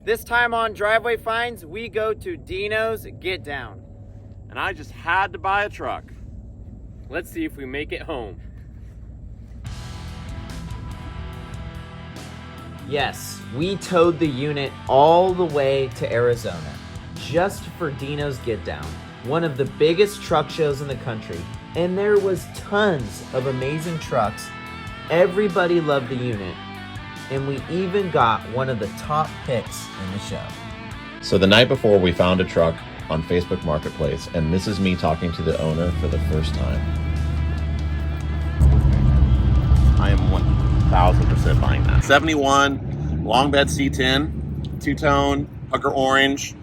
This time on Driveway Finds, we go to Dino's Get Down. And I just had to buy a truck. Let's see if we make it home. Yes, we towed the unit all the way to Arizona just for Dino's Get Down, one of the biggest truck shows in the country. And there was tons of amazing trucks. Everybody loved the unit. And we even got one of the top picks in the show. So the night before, we found a truck on Facebook Marketplace, and this is me talking to the owner for the first time. I am 1000% buying that. 71, long bed C10, two-tone, pucker orange.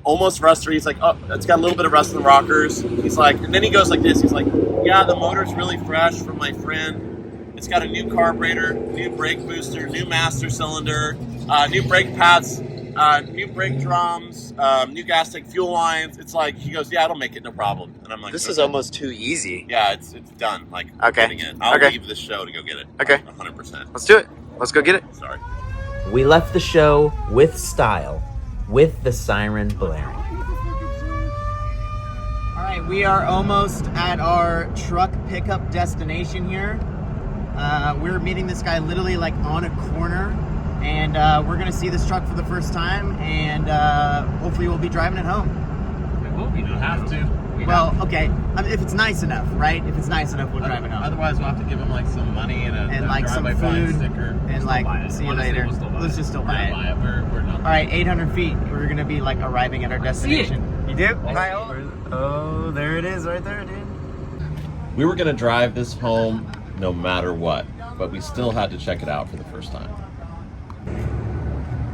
Almost rusty. He's like, oh, it's got a little bit of rust in the rockers. He's like, and then he goes like this. He's like, yeah, the motor's really fresh from my friend. It's got a new carburetor, new brake booster, new master cylinder, new brake pads, new brake drums, new gas tank fuel lines. It's like, he goes, yeah, it'll make it, no problem. And I'm like, This is almost too easy. yeah, it's done. Like, Okay. I'm getting it. I'll Okay. leave the show to go get it. Okay. 100%. Let's do it. Let's go get it. Sorry. We left the show with style, with the siren blaring. All right, we are almost at our truck pickup destination here. We're meeting this guy literally like on a corner, and we're gonna see this truck for the first time, and hopefully we'll be driving it home. We don't have to. Well, okay, I mean, if it's nice enough, right? If it's nice enough, we'll drive it home. Otherwise, we'll have to give him like some money and like some food, sticker. and like, see you later. Let's just still buy it. We're not. All right, 800 feet. We're gonna be like arriving at our destination. You do? Oh, there it is, right there, dude. We were going to drive this home no matter what, but we still had to check it out for the first time.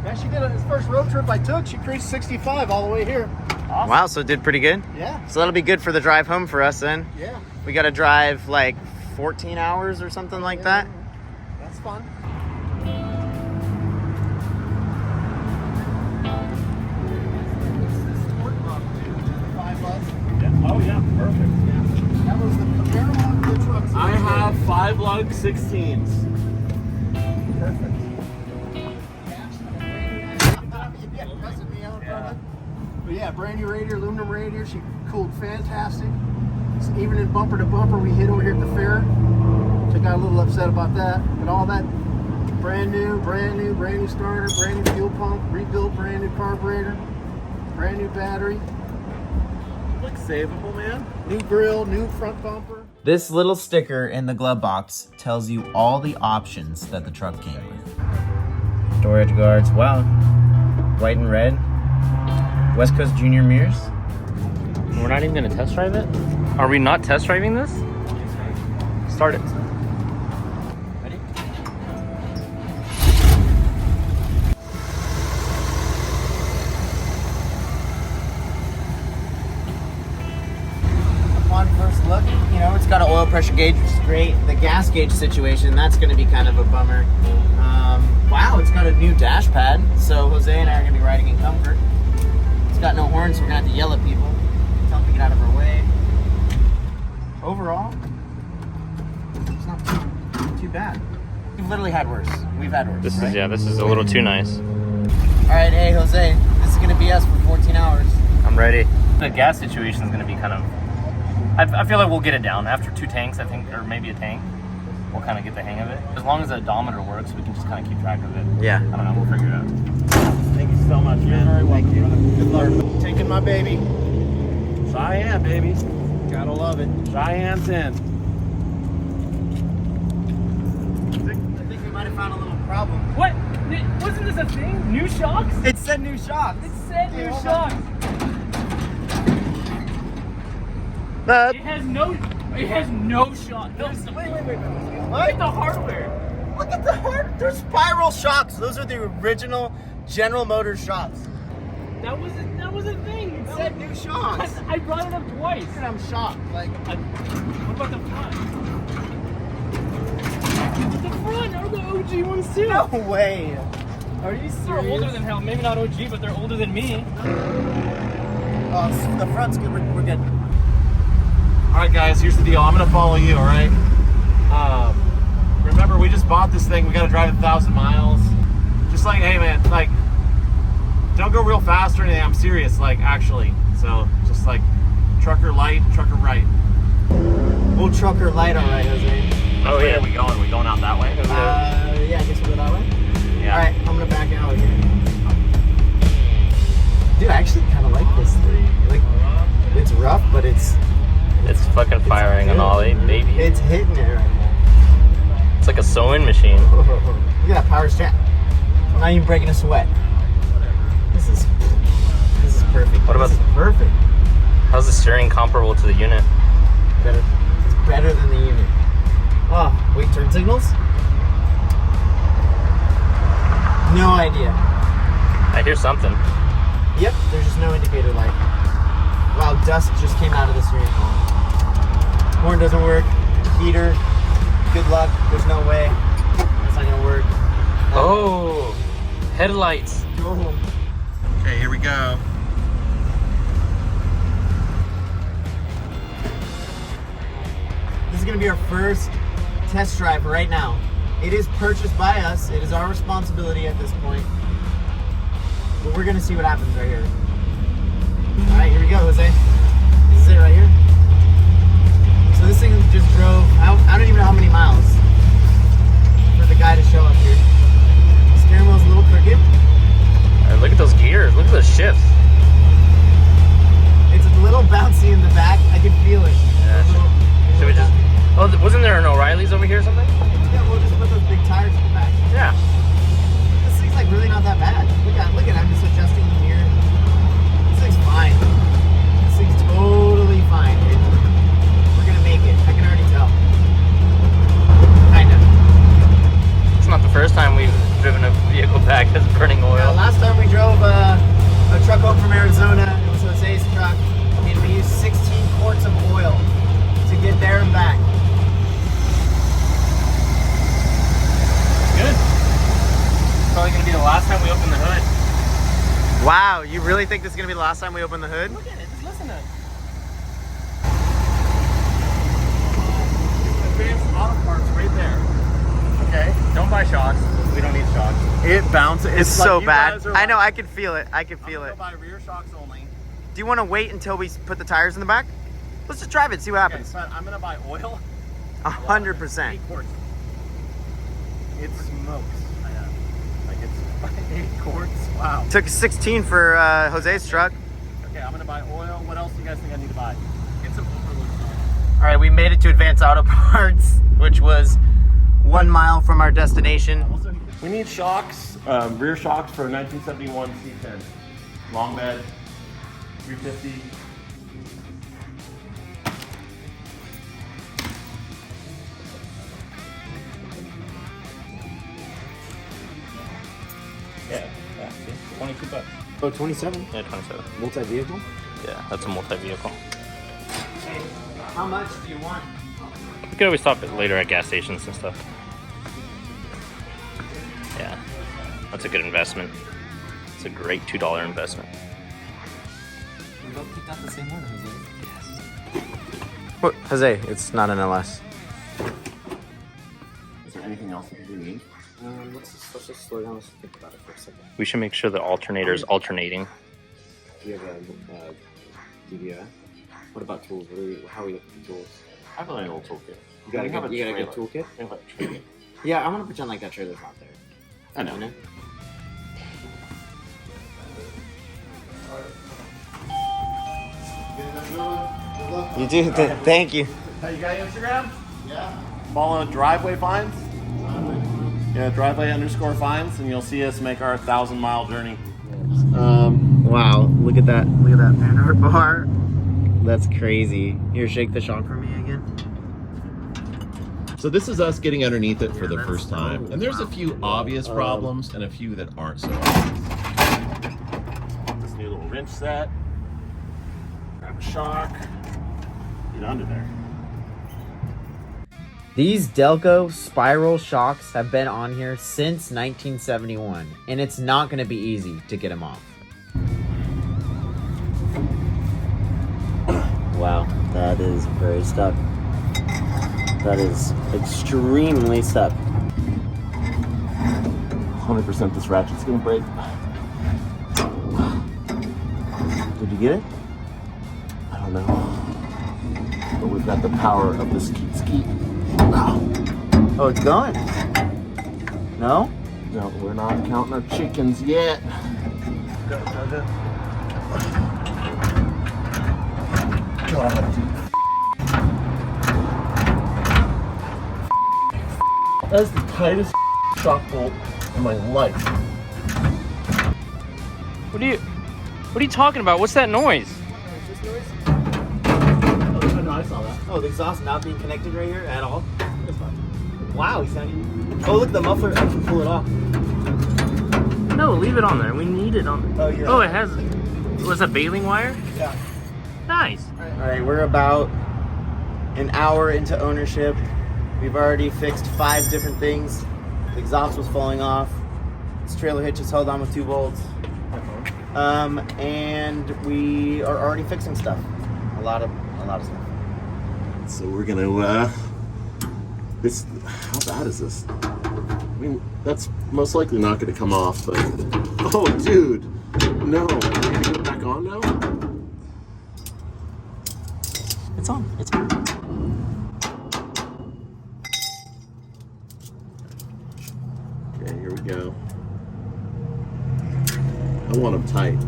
Yeah, she did his first road trip I took. She cruised 65 all the way here. Awesome. Wow, so it did pretty good. Yeah. So that'll be good for the drive home for us then. Yeah. We got to drive like 14 hours or something like that. That's fun. Oh yeah, perfect. That was the comparable of the trucks. I have 5 lug 16s. Perfect. But yeah, brand new radiator, aluminum radiator. She cooled fantastic. So even in bumper to bumper, we hit over here at the fair. So I got a little upset about that. But all that brand new starter, brand new fuel pump, rebuilt brand new carburetor, brand new battery, Looks savable, man. new grill, new front bumper. This little sticker in the glove box tells you all the options that the truck came with. Storage guards, wow. White and red. West Coast Junior mirrors. We're not even gonna test drive it? Are we not test driving this? Start it. Ready? Upon first look, you know, it's got an oil pressure gauge, which is great. The gas gauge situation, that's going to be kind of a bummer. Wow, it's got a new dash pad, so Jose and I are going to be riding in comfort. It's got no horns, so we're going to have to yell at people, tell them to get out of our way. Overall, it's not too bad. We've literally had worse. We've had worse. This right? is, yeah, this is a little too nice. All right, hey Jose, this is gonna be us for 14 hours. I'm ready. The gas situation is gonna be kind of, I feel like we'll get it down after 2 tanks, I think, or maybe a tank. We'll kind of get the hang of it. As long as the odometer works, we can just kind of keep track of it. Yeah. I don't know, we'll figure it out. Thank you so much, man. Very welcome, Thank brother. you. Good luck. Taking my baby. Cheyenne, baby. Gotta love it. Cheyenne's in. I think we might have found a little problem. What? Wasn't this a thing? New shocks? It said new shocks. It said new shocks. It has no shot. No, Wait. look at the hardware. Look at the hard. They're spiral shocks. Those are the original General Motors shocks. That was a thing. It said New shocks. I brought it up twice. And I'm shocked. Like, What about the front? The front are the OG ones too. No way. Are you They're older serious? than hell. Maybe not OG, but they're older than me. The front's good. We're good. All right, guys, here's the deal. I'm going to follow you, all right? Remember, we just bought this thing. We got to drive 1,000 miles. Just just like, hey man, like, don't go real fast or anything. I'm serious, like, actually. So just like, trucker light, trucker right. We'll trucker light, all right, Jose. Oh yeah. Where are we going? We going out that way? Yeah, I guess we'll go that way. Yeah. All right, I'm gonna back out here. Dude, I actually kind of like this thing. Like, it's rough, but it's fucking firing on all eight, baby. it's hitting it right now. It's like a sewing machine. Look at that power strap. I'm not even breaking a sweat. This is perfect. What about- this is perfect? How's the steering comparable to the unit? Better. It's better than the unit. Oh, wait, turn signals? No idea. I hear something. Yep, there's just no indicator light. Wow, dust just came out of the steering column. Horn doesn't work. Heater. Good luck. There's no way. That's not gonna work. Oh, headlights. Go home. Okay, here we go. This is gonna be our first test drive right now. It is purchased by us. It is our responsibility at this point. But we're gonna see what happens right here. All right, here we go, Jose. This is it right here. So this thing just drove, I don't even know how many miles for the guy to show up here. The steering wheel's a little crooked. Look at those gears. Look at those shifts. It's a little bouncy in the back. I can feel it. Yeah, A little Should we just? bouncy. Oh, wasn't there an O'Reilly's over here or something? Yeah, we'll just put those big tires in the back. Yeah. This thing's like really not that bad. Look at it. I'm just adjusting the mirror. This thing's fine. This thing's totally fine. We're gonna make it. I can already tell. Kinda. It's not the first time we've driven a vehicle back that's burning oil. Last time we drove a truck home from Arizona, it was Jose's truck, and we used 16 quarts of oil to get there and back. Good. Probably gonna be the last time we open the hood. Wow, you really think this is gonna be the last time we open the hood? Look at it. Just listen to it. Advanced auto parts right there. Okay. Don't buy shocks. We don't need shocks. It bounces. It's like so you bad. guys are I know, like, I can feel it. I can feel it. I'm gonna go buy rear shocks only. Do you want to wait until we put the tires in the back? Let's just drive it, see what Okay, happens. but I'm gonna buy oil. 100%. 8 quarts. It smokes. I know. Like it's 8 quarts. Wow. Took 16 for Jose's truck. Okay, I'm gonna buy oil. What else do you guys think I need to buy? Get some overload. All right, we made it to Advanced Auto Parts, which was 1 mile from our destination. We need shocks, rear shocks for a 1971 C10. Long bed, 350. Yeah. See? 22 bucks. Oh, 27? Yeah, 27. Multi-vehicle? Yeah, that's a multi-vehicle. Hey, how much do you want? We could always stop it later at gas stations and stuff. Yeah, that's a good investment. It's a great $2 investment. We both picked out the same one, Jose. Yes. What? Jose, it's not an LS. Is there anything else that we need? Let's just slow down. Let's think about it for a second. We should make sure the alternator is alternating. Do you have a DVI? What about tools? How are we looking for tools? I have a little toolkit. You got a good toolkit? I have a trailer. Yeah, I'm gonna pretend like that trailer's not there. I know. You do? Thank you. Hey, you got Instagram? Yeah. Follow driveway finds. Yeah, driveway_finds, and you'll see us make our 1,000-mile journey. Wow, look at that. Look at that Panhard bar. That's crazy. Here, shake the shock for me again. So this is us getting underneath it for the first time. And there's a few obvious problems and a few that aren't so obvious. This new little wrench set. Grab a shock. Get under there. These Delco spiral shocks have been on here since 1971, and it's not going to be easy to get them off. Wow, that is very stuck. That is extremely stuck. 100% this ratchet's gonna break. Did you get it? I don't know. But we've got the power of the skeet skeet. Oh, it's going. No? No, we're not counting our chickens yet. Go. God, dude. That's the tightest shock bolt in my life. What are you talking about? What's that noise? Oh, no, I saw that. Oh, the exhaust not being connected right here at all? It's fine. Wow, he's sounding... Oh, look, the muffler, I can pull it off. No, leave it on there. We need it on there. Oh, you're Oh, right. it has... Was that baling wire? Yeah. Nice. All right, we're about an hour into ownership. We've already fixed 5 different things. The exhaust was falling off. This trailer hitch is held on with 2 bolts. And we are already fixing stuff. A lot of stuff. So we're gonna, how bad is this? I mean, that's most likely not gonna come off, but, oh, dude, no, are we gonna get it back on now? It's on. It's on. Okay, here we go. I want them tight.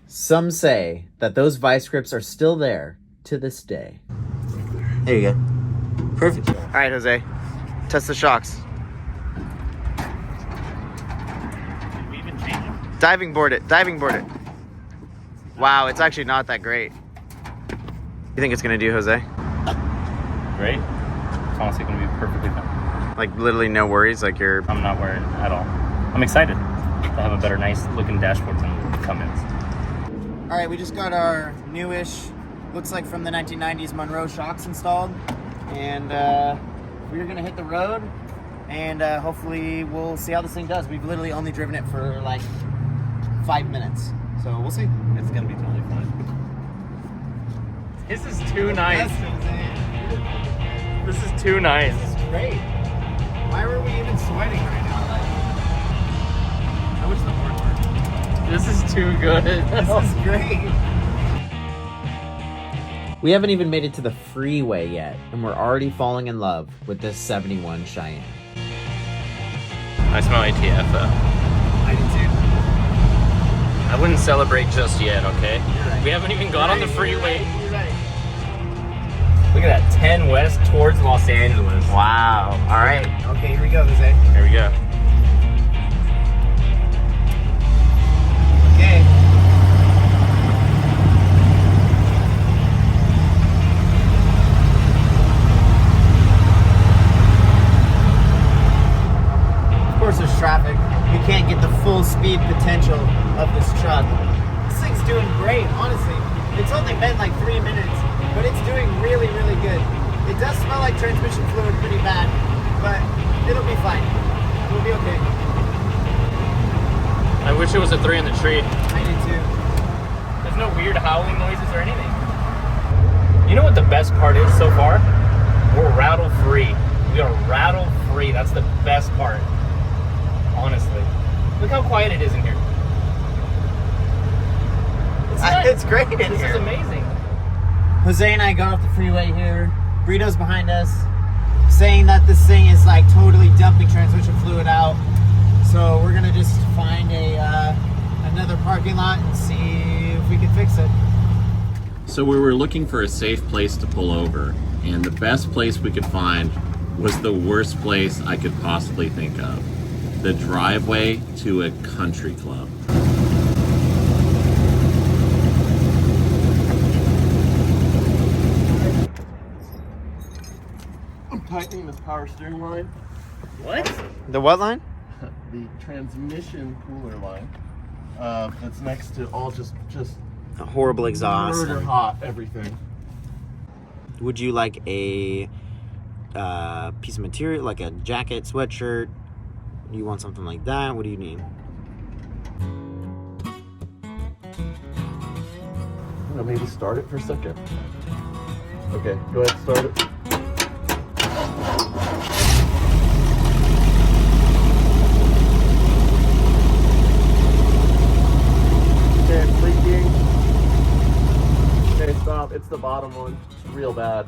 Some say that those vice grips are still there to this day. There you go. Perfect. All right, Jose. Test the shocks. Did we even change it? Diving board it. Wow, it's actually not that great. You think it's gonna do, Jose? Great. It's honestly going to be perfectly fine. Like literally no worries. Like you're. I'm not worried at all. I'm excited to have a better, nice looking dashboard than the Cummins. All right, we just got our newish, looks like from the 1990s Monroe shocks installed, and we're gonna hit the road, and hopefully we'll see how this thing does. We've literally only driven it for like 5 minutes, so we'll see. It's going to be totally fine. This is too nice. This is too nice. This is great. Why were we even sweating right now? I wish the horn worked. This is too good. This is great. We haven't even made it to the freeway yet, and we're already falling in love with this 71 Cheyenne. I smell ATF though. I do too. I wouldn't celebrate just yet, okay? You're right. We haven't even got on the freeway. You're right. Look at that, 10 west towards Los Angeles. Wow. All right. Okay, here we go, Jose. There we go. Okay. Of course, there's traffic. We can't get the full speed potential of this truck. This thing's doing great, honestly. It's only been like 3 minutes, but it's doing really, really good. It does smell like transmission fluid pretty bad, but it'll be fine. It'll be okay. I wish it was a 3 in the tree. I do too. There's no weird howling noises or anything. You know what the best part is so far? We're rattle free. We are rattle free. That's the best part. Honestly. Look how quiet it is in here. It's great in This here. is amazing. Jose and I got off the freeway here. Burrito's behind us, saying that this thing is like totally dumping transmission fluid out. So we're gonna just find another parking lot and see if we can fix it. So we were looking for a safe place to pull over, and the best place we could find was the worst place I could possibly think of. The driveway to a country club. I'm tightening this power steering line. What? The what line? The transmission cooler line. That's next to all just A horrible exhaust. murder hot everything. Would you like a piece of material, like a jacket, sweatshirt? You want something like that? What do you need? I'm gonna maybe start it for a second. Okay, go ahead, start it. Okay, it's leaking. Okay, stop. It's the bottom one. It's real bad.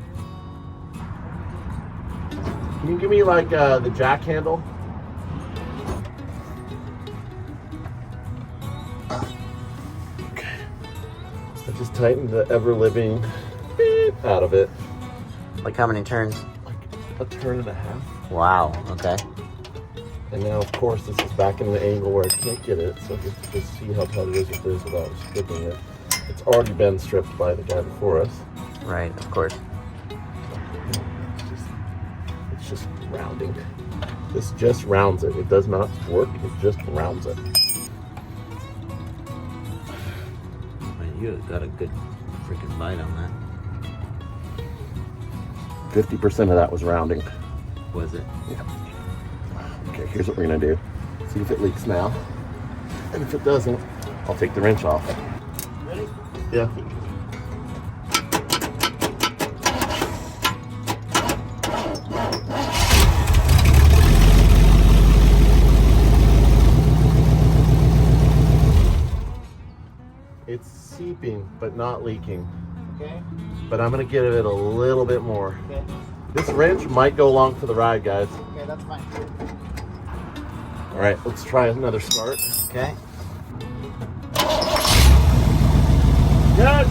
Can you give me like the jack handle? Okay. I just tightened the ever-living beep out of it. Like how many turns? Like a turn and a half. Wow, okay. And now, of course, this is back in the angle where I can't get it, so just see how tight it is with this without stripping it. It's already been stripped by the guy before us. Right, of course. It's just rounding. This just rounds it. It does not work, it just rounds it. Man, you got a good freaking bite on that. 50% of that was rounding. Was it? Yeah. Okay, here's what we're gonna do. See if it leaks now. And if it doesn't, I'll take the wrench off. Ready? Yeah. It's seeping, but not leaking. Okay. But I'm gonna give it a little bit more. Okay. This wrench might go along for the ride, guys. Okay, that's fine. All right, let's try another start. Okay. Yes!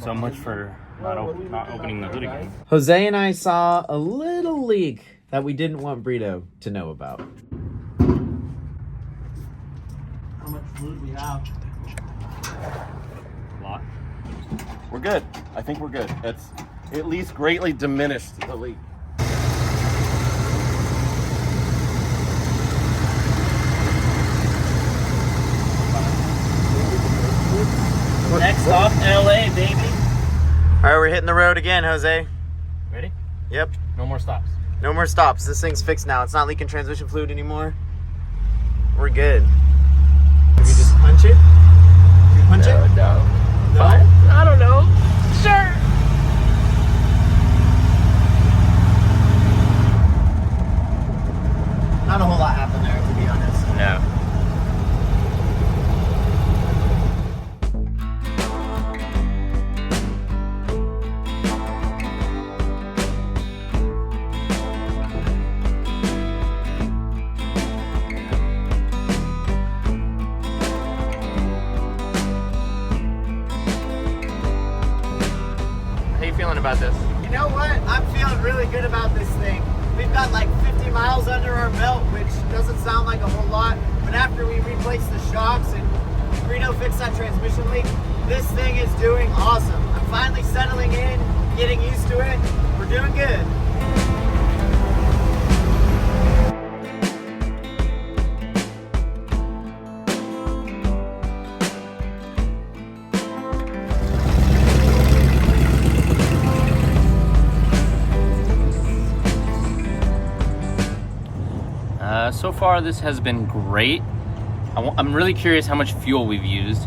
So much for not opening the hood again. Jose and I saw a little leak that we didn't want Brito to know about. How much fluid we have? A lot. We're good. I think we're good. It's at least greatly diminished the leak. Next stop, LA, baby. All right, we're hitting the road again, Jose. Ready? Yep. No more stops. No more stops. This thing's fixed now. It's not leaking transmission fluid anymore. We're good. Maybe just punch it? Can you punch it? No. No? I don't know. Sure. Not a whole lot happened there, to be honest. No. How you feeling about this? You know what? I'm feeling really good about this thing. We've got like 50 miles under our belt, which doesn't sound like a whole lot, but after we replaced the shocks and Reno fixed that transmission leak, this thing is doing awesome. I'm finally settling in, getting used to it. We're doing good. So far, this has been great. I'm really curious how much fuel we've used.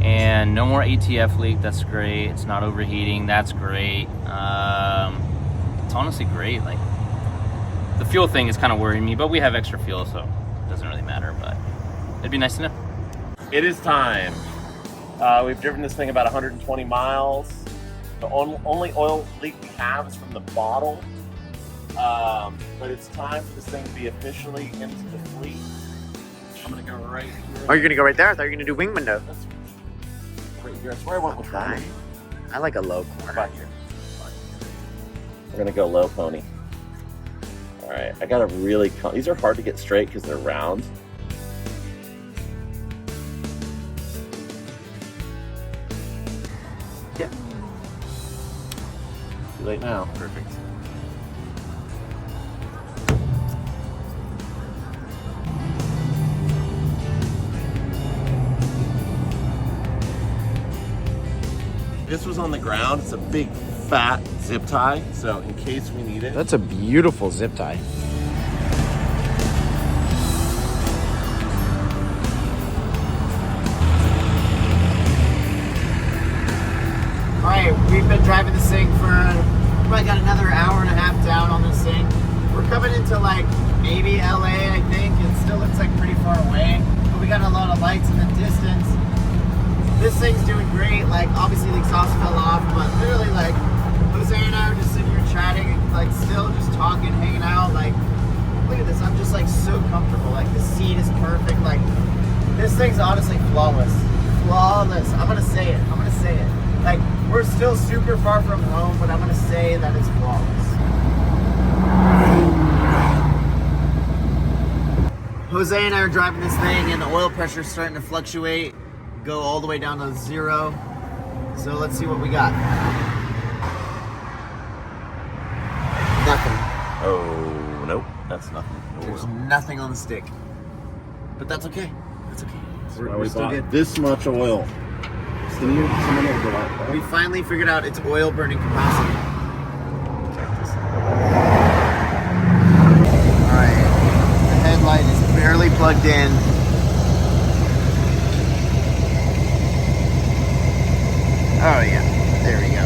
And no more ATF leak, that's great. It's not overheating, that's great. It's honestly great. Like, the fuel thing is kind of worrying me, but we have extra fuel, so it doesn't really matter, but it'd be nice to know. It is time. We've driven this thing about 120 miles. The only oil leak we have is from the bottle. But it's time for this thing to be officially into the fleet. I'm gonna go right here. Oh, you're gonna go right there? I thought you were gonna do wing window. That's right here. That's where I went with that. I like a low How corner. about here? We're gonna go low pony. All right, I got a really, these are hard to get straight because they're round. Yeah. Too late now. Perfect. This was on the ground. It's a big, fat zip tie, so in case we need it. That's a beautiful zip tie. thing for, probably got another hour and a half down on this thing. We're coming into like maybe LA, I think. It still looks like pretty far away, but we got a lot of lights in the distance. This thing's doing great. Like obviously the exhaust fell off, but literally like Jose and I are just sitting here chatting and like still just talking, hanging out. Like look at this, I'm just like so comfortable. Like the seat is perfect. Like this thing's honestly flawless. Flawless. I'm gonna say it. I'm gonna say it. Like we're still super far from home, but I'm gonna say that it's flawless. Jose and I are driving this thing and the oil pressure is starting to fluctuate, go all the way down to 0. So let's see what we got. Nothing. Oh, nope, that's nothing. There's nothing on the stick. But that's okay. That's okay. We still bought good. this much oil. We finally figured out its oil burning capacity. Check this out. Alright. The headlight is barely plugged in. Oh yeah. There we go.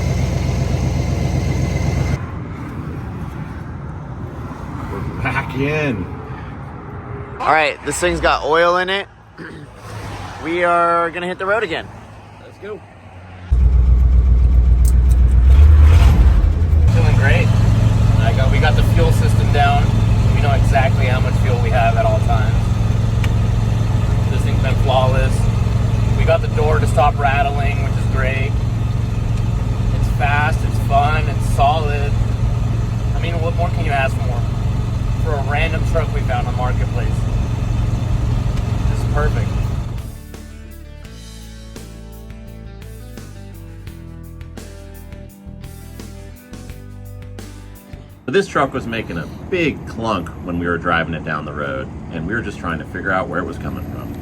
We're back in. Alright, this thing's got oil in it. We are gonna hit the road again. Let's go. Feeling great. We got the fuel system down. We know exactly how much fuel we have at all times. This thing's been flawless. We got the door to stop rattling, which is great. It's fast, it's fun, it's solid. I mean, what more can you ask for a random truck we found on Marketplace? This is perfect. This truck was making a big clunk when we were driving it down the road, and we were just trying to figure out where it was coming from.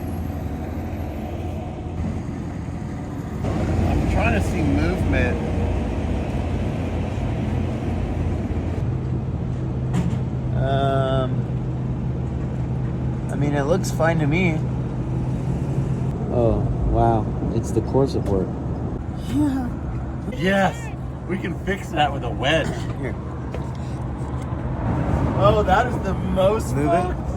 I'm trying to see movement. I mean, it looks fine to me. Oh, wow. It's the core support. Yes, we can fix that with a wedge. Here. Oh, that is the most Move it. fucked.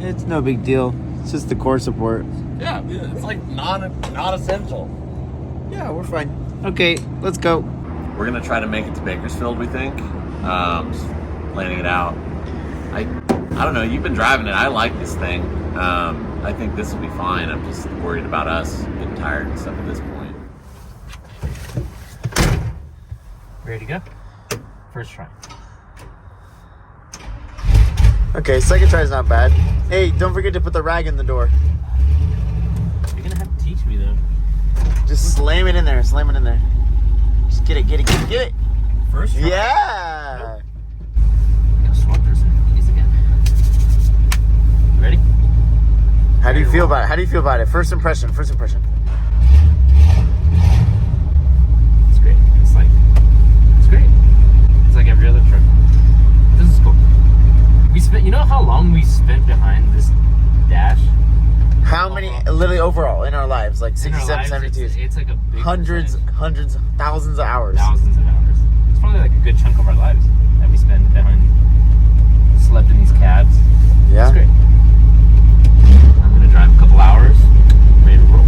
It's no big deal. It's just the core support. Yeah, it's like not essential. Yeah, we're fine. Okay, let's go. We're gonna try to make it to Bakersfield, we think. Just planning it out. I don't know, you've been driving it. I like this thing. I think this will be fine. I'm just worried about us getting tired and stuff at this point. Ready to go? First try. Okay, second try is not bad. Hey, don't forget to put the rag in the door. You're gonna have to teach me though. Just slam it in there. Slam it in there. Just get it. Get it. Get it. Get it. First try. Yeah. Gotta swap this in these again. Ready? How do you feel about it? How do you feel about it? First impression. First impression. It's great. It's great. It's like every other truck. This is cool. You know how long we spent behind this dash? How many, literally overall, in our lives? Like In our 67, lives, 72. it's like a big Hundreds, thousands of hours. thousands of hours. It's probably like a good chunk of our lives that we spend behind, slept in these cabs. Yeah. It's great. I'm gonna drive a couple hours, ready to roll.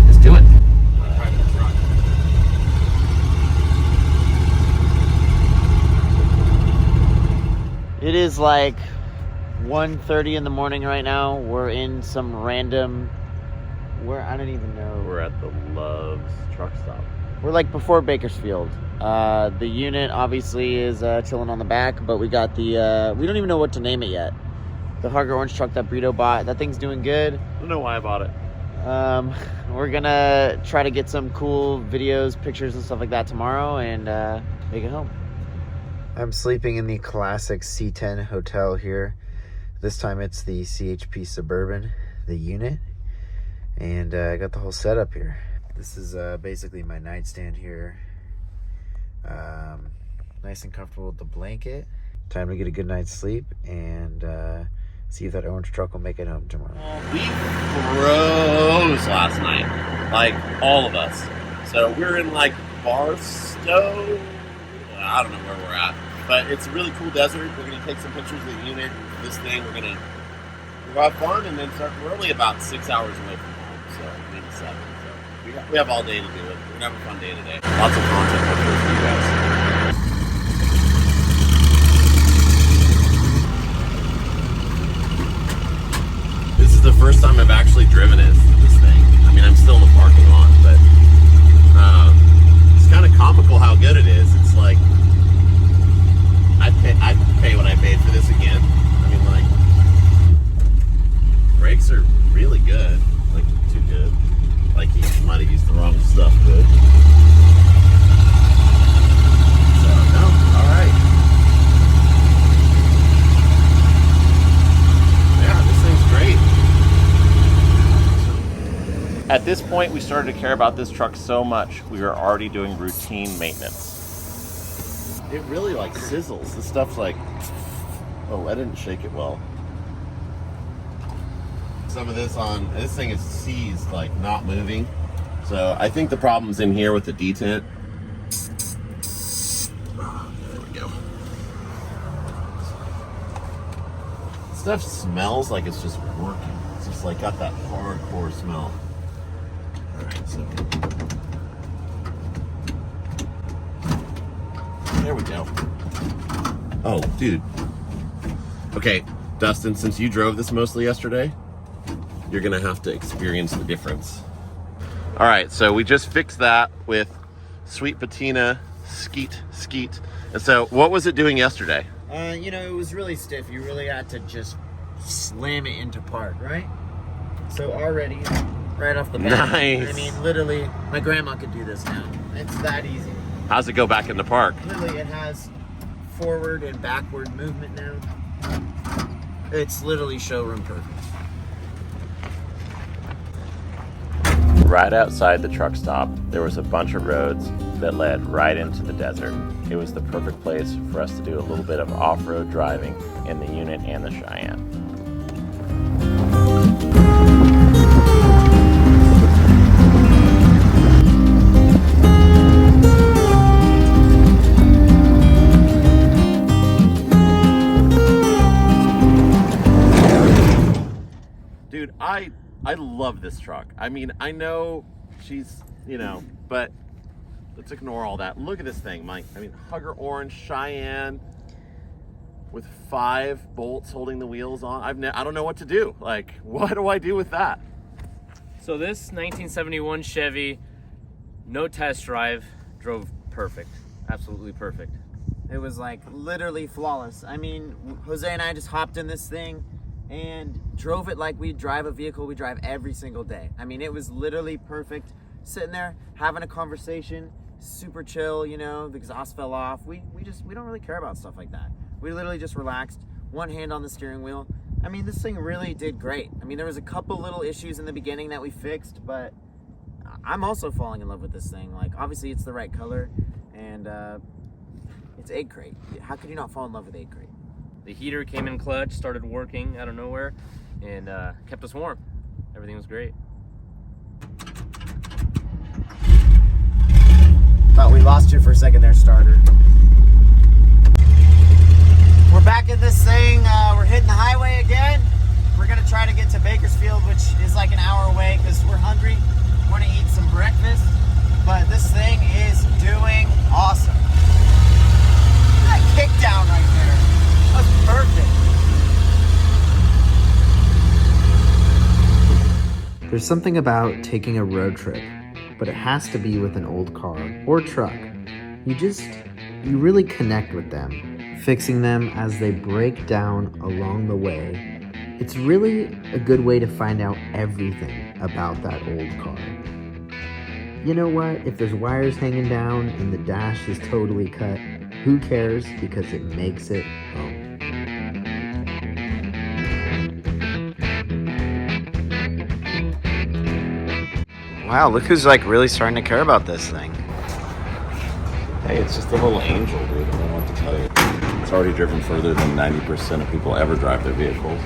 Let's do it. It is like 1:30 in the morning right now. We're in some random, I don't even know. We're at the Love's truck stop. We're like before Bakersfield. The unit obviously is chilling on the back, but we got the, we don't even know what to name it yet. The Harger Orange truck that Brito bought, that thing's doing good. I don't know why I bought it. We're gonna try to get some cool videos, pictures and stuff like that tomorrow and make it home. I'm sleeping in the classic C10 hotel here. This time it's the CHP Suburban, the unit. And I got the whole setup here. This is basically my nightstand here. Nice and comfortable with the blanket. Time to get a good night's sleep and See if that orange truck will make it home tomorrow. We froze last night, like all of us. So we're in like Barstow. I don't know where we're at, but it's a really cool desert. We're gonna take some pictures of the unit, this thing. We're gonna have fun and then start. We're only about 6 hours away from home, so maybe 7. So we have all day to do it. We're gonna have a fun day today. Lots of content pictures for you guys. This is the first time I've actually driven this thing. I mean, I'm still in the parking lot, but it's kind of comical how good it is. It's like I'd pay what I paid for this again. I mean, like, brakes are really good, like too good. Like he might have used the wrong stuff, good. So no, all right. Yeah, this thing's great. At this point, we started to care about this truck so much, we were already doing routine maintenance. It really like sizzles. This stuff's like, oh, I didn't shake it well. Some of this thing is seized, like not moving. So I think the problem's in here with the detent. Oh, there we go. Stuff smells like it's just working. It's just like got that hardcore smell. All right, so there we go. Oh, dude. Okay, Dustin, since you drove this mostly yesterday, you're gonna have to experience the difference. All right, so we just fixed that with Sweet Patina Skeet. And so what was it doing yesterday? You know, it was really stiff. You really had to just slam it into park, right? So already, right off the bat. Nice. I mean, literally, my grandma could do this now. It's that easy. How's it go back in the park? Literally, it has forward and backward movement now. It's literally showroom perfect. Right outside the truck stop, there was a bunch of roads that led right into the desert. It was the perfect place for us to do a little bit of off-road driving in the unit and the Cheyenne. Dude, I love this truck. I mean, I know she's, you know, but let's ignore all that. Look at this thing, Mike. I mean, Hugger Orange Cheyenne with 5 bolts holding the wheels on. I don't know what to do. Like, what do I do with that? So this 1971 Chevy, no test drive, drove perfect. Absolutely perfect. It was like literally flawless. I mean, Jose and I just hopped in this thing and drove it like we drive a vehicle we drive every single day. I mean, it was literally perfect. Sitting there, having a conversation, super chill, you know, the exhaust fell off. We don't really care about stuff like that. We literally just relaxed, one hand on the steering wheel. I mean, this thing really did great. I mean, there was a couple little issues in the beginning that we fixed, but I'm also falling in love with this thing. Like, obviously it's the right color, and it's egg crate. How could you not fall in love with egg crate? The heater came in clutch, started working out of nowhere, and kept us warm. Everything was great. Thought we lost you for a second there, starter. We're back in this thing. We're hitting the highway again. We're gonna try to get to Bakersfield, which is like an hour away because we're hungry. We want to eat some breakfast, but this thing is doing awesome. Look at that kick down right there. That's perfect. There's something about taking a road trip, but it has to be with an old car or truck. You really connect with them, fixing them as they break down along the way. It's really a good way to find out everything about that old car. You know what? If there's wires hanging down and the dash is totally cut, who cares? Because it makes it home. Wow, look who's like really starting to care about this thing. Hey, it's just a little angel, dude. I don't know what to tell you. It's already driven further than 90% of people ever drive their vehicles.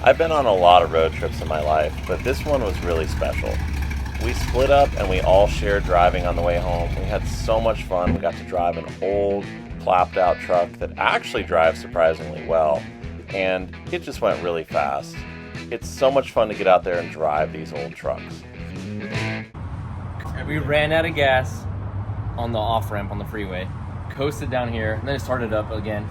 I've been on a lot of road trips in my life, but this one was really special. We split up and we all shared driving on the way home. We had so much fun. We got to drive an old, clapped out truck that actually drives surprisingly well, and it just went really fast. It's so much fun to get out there and drive these old trucks. We ran out of gas on the off-ramp on the freeway, coasted down here, and then it started up again.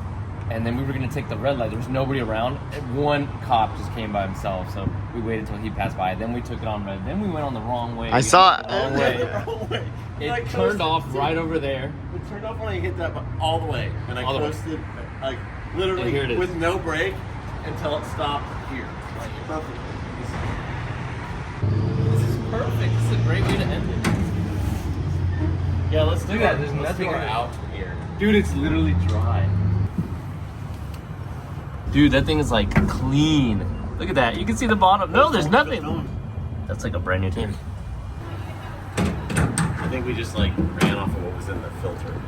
And then we were going to take the red light. There was nobody around. One cop just came by himself, so we waited until he passed by. Then we took it on red. Then we went on the wrong way. I saw it. Wrong way. It turned off right over there. It turned off when I hit that all the way, and I coasted like literally with no brake until it stopped here. Like perfect. This is perfect. This is a great way to end it. Yeah, let's do that. There's nothing out here. Dude, it's literally dry. Dude, that thing is like clean. Look at that. You can see the bottom. No, there's nothing. That's like a brand new tin. I think we just like ran off of what was in the filter.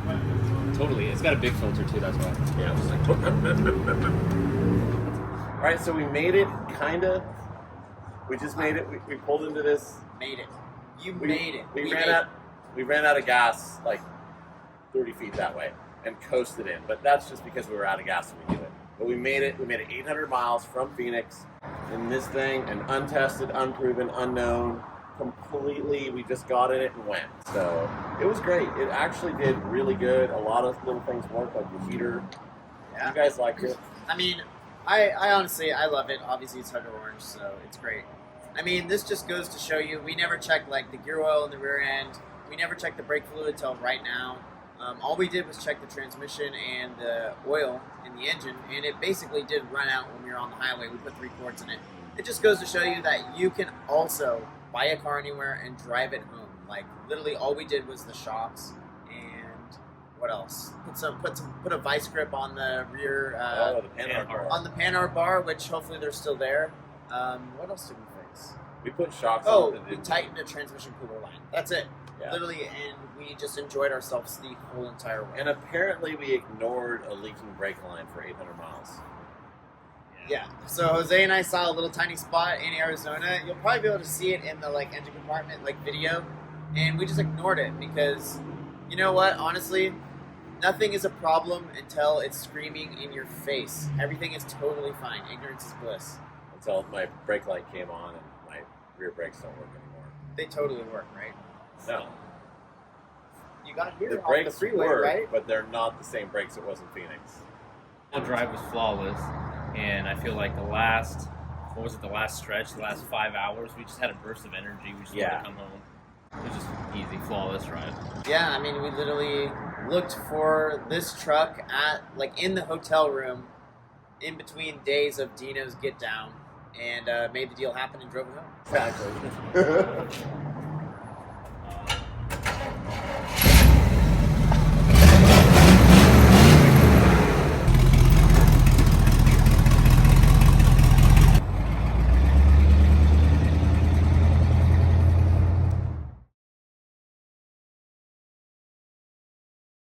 Totally. It's got a big filter too, that's why. Yeah, it was like... All right, so we made it, kinda. We just made it. We pulled into this. Made it. You made it. We ran out of gas like 30 feet that way and coasted in. But that's just because we were out of gas and we knew it. But we made it. We made it 800 miles from Phoenix in this thing, an untested, unproven, unknown, completely. We just got in it and went. So it was great. It actually did really good. A lot of little things worked, like the heater. Yeah. You guys liked it? I mean, I honestly, I love it. Obviously, it's Hunter Orange, so it's great. I mean, this just goes to show you, we never checked like the gear oil in the rear end. We never checked the brake fluid until right now. All we did was check the transmission and the oil in the engine, and it basically did run out when we were on the highway. We put 3 quarts in it. It just goes to show you that you can also buy a car anywhere and drive it home. Like literally, all we did was the shocks and what else? Put a vice grip on the rear the Panhard bar. on the Panhard bar, which hopefully they're still there. What else did we fix? We put shocks. Oh, we tightened the transmission cooler line. That's it. Yeah. Literally, and we just enjoyed ourselves the whole entire way. And apparently we ignored a leaking brake line for 800 miles. Yeah. So Jose and I saw a little tiny spot in Arizona. You'll probably be able to see it in the engine compartment video, and we just ignored it because, you know what? Honestly, nothing is a problem until it's screaming in your face. Everything is totally fine. Ignorance is bliss. Until my brake light came on and my rear brakes don't work anymore. They totally work, right? No. You got here The off brakes the freeway, work, right? but they're not the same brakes it was in Phoenix. The drive was flawless, and I feel like the last stretch, the last 5 hours, we just had a burst of energy. We just wanted to come home. It was just easy, flawless ride. Yeah, I mean, we literally looked for this truck at in the hotel room in between days of Dino's get down, and made the deal happen and drove it home. Exactly.